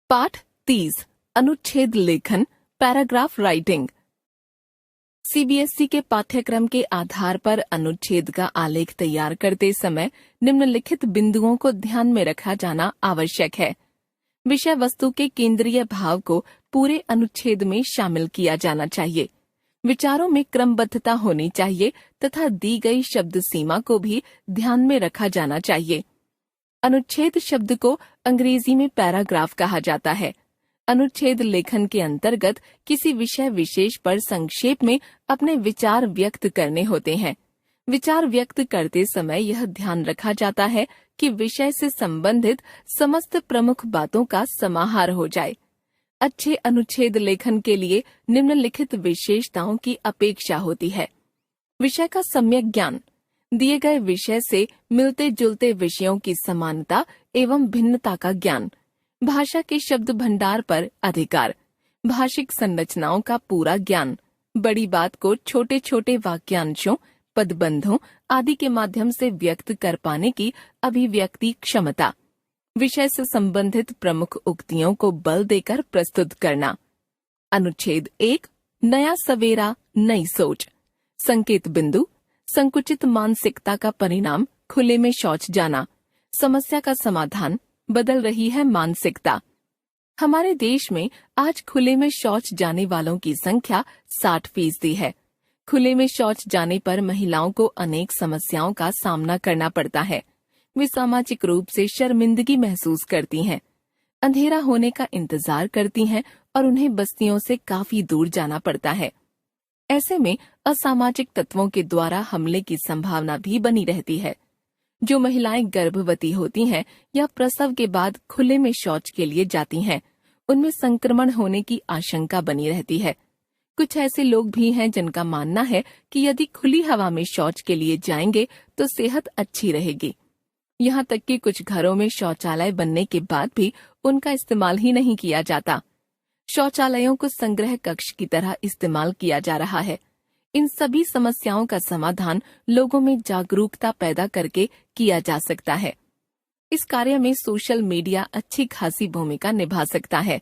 पाठ 30 अनुच्छेद लेखन पैराग्राफ राइटिंग। सीबीएसई के पाठ्यक्रम के आधार पर अनुच्छेद का आलेख तैयार करते समय निम्नलिखित बिंदुओं को ध्यान में रखा जाना आवश्यक है। विषय वस्तु के केंद्रीय भाव को पूरे अनुच्छेद में शामिल किया जाना चाहिए। विचारों में क्रमबद्धता होनी चाहिए तथा दी गई शब्द सीमा को भी ध्यान में रखा जाना चाहिए। अनुच्छेद शब्द को अंग्रेजी में पैराग्राफ कहा जाता है। अनुच्छेद लेखन के अंतर्गत किसी विषय विशेष पर संक्षेप में अपने विचार व्यक्त करने होते हैं। विचार व्यक्त करते समय यह ध्यान रखा जाता है कि विषय से संबंधित समस्त प्रमुख बातों का समाहार हो जाए। अच्छे अनुच्छेद लेखन के लिए निम्नलिखित विशेषताओं की अपेक्षा होती है। विषय का सम्यक ज्ञान, दिए गए विषय से मिलते जुलते विषयों की समानता एवं भिन्नता का ज्ञान, भाषा के शब्द भंडार पर अधिकार, भाषिक संरचनाओं का पूरा ज्ञान, बड़ी बात को छोटे छोटे वाक्यांशों, पदबंधों आदि के माध्यम से व्यक्त कर पाने की अभिव्यक्ति क्षमता, विषय से संबंधित प्रमुख उक्तियों को बल देकर प्रस्तुत करना। अनुच्छेद 1 नया सवेरा नई सोच। संकेत बिंदु, संकुचित मानसिकता का परिणाम खुले में शौच जाना। समस्या का समाधान, बदल रही है मानसिकता। हमारे देश में आज खुले में शौच जाने वालों की संख्या 60% है। खुले में शौच जाने पर महिलाओं को अनेक समस्याओं का सामना करना पड़ता है। वे सामाजिक रूप से शर्मिंदगी महसूस करती हैं, अंधेरा होने का इंतजार करती हैं और उन्हें बस्तियों से काफी दूर जाना पड़ता है। ऐसे में असामाजिक तत्वों के द्वारा हमले की संभावना भी बनी रहती है। जो महिलाएं गर्भवती होती हैं या प्रसव के बाद खुले में शौच के लिए जाती हैं, उनमें संक्रमण होने की आशंका बनी रहती है। कुछ ऐसे लोग भी हैं जिनका मानना है कि यदि खुली हवा में शौच के लिए जाएंगे तो सेहत अच्छी रहेगी। यहाँ तक कि कुछ घरों में शौचालय बनने के बाद भी उनका इस्तेमाल ही नहीं किया जाता। शौचालयों को संग्रह कक्ष की तरह इस्तेमाल किया जा रहा है। इन सभी समस्याओं का समाधान लोगों में जागरूकता पैदा करके किया जा सकता है। इस कार्य में सोशल मीडिया अच्छी खासी भूमिका निभा सकता है।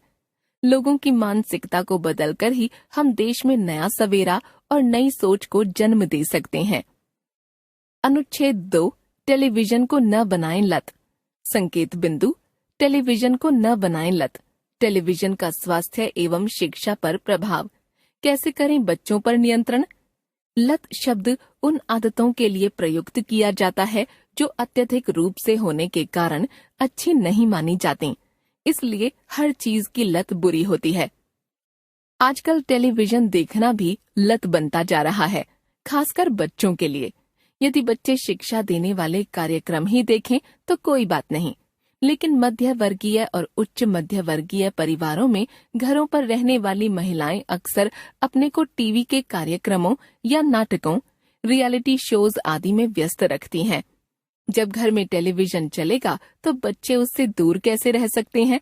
लोगों की मानसिकता को बदलकर ही हम देश में नया सवेरा और नई सोच को जन्म दे सकते हैं। अनुच्छेद 2 टेलीविजन को न बनाएं लत। संकेत बिंदु, टेलीविजन को न बनाएं लत। टेलीविजन का स्वास्थ्य एवं शिक्षा पर प्रभाव, कैसे करें बच्चों पर नियंत्रण। लत शब्द उन आदतों के लिए प्रयुक्त किया जाता है जो अत्यधिक रूप से होने के कारण अच्छी नहीं मानी जाती। इसलिए हर चीज की लत बुरी होती है। आजकल टेलीविजन देखना भी लत बनता जा रहा है, खासकर बच्चों के लिए। यदि बच्चे शिक्षा देने वाले कार्यक्रम ही देखें तो कोई बात नहीं, लेकिन मध्य वर्गीय और उच्च मध्य वर्गीय परिवारों में घरों पर रहने वाली महिलाएं अक्सर अपने को टीवी के कार्यक्रमों या नाटकों, रियलिटी शोज आदि में व्यस्त रखती हैं। जब घर में टेलीविजन चलेगा तो बच्चे उससे दूर कैसे रह सकते हैं।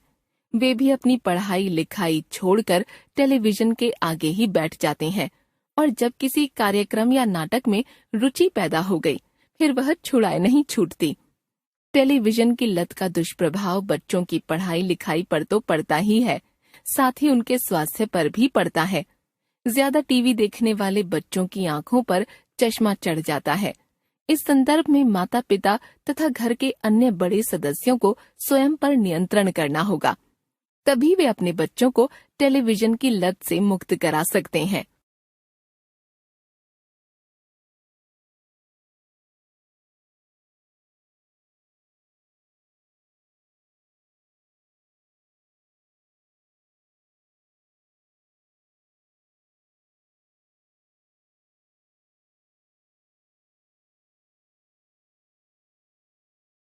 वे भी अपनी पढ़ाई लिखाई छोड़कर टेलीविजन के आगे ही बैठ जाते हैं और जब किसी कार्यक्रम या नाटक में रुचि पैदा हो गई फिर वह छुड़ाए नहीं छूटती। टेलीविजन की लत का दुष्प्रभाव बच्चों की पढ़ाई लिखाई पर तो पड़ता ही है, साथ ही उनके स्वास्थ्य पर भी पड़ता है। ज्यादा टीवी देखने वाले बच्चों की आंखों पर चश्मा चढ़ जाता है। इस संदर्भ में माता पिता तथा घर के अन्य बड़े सदस्यों को स्वयं पर नियंत्रण करना होगा, तभी वे अपने बच्चों को टेलीविजन की लत से मुक्त करा सकते हैं।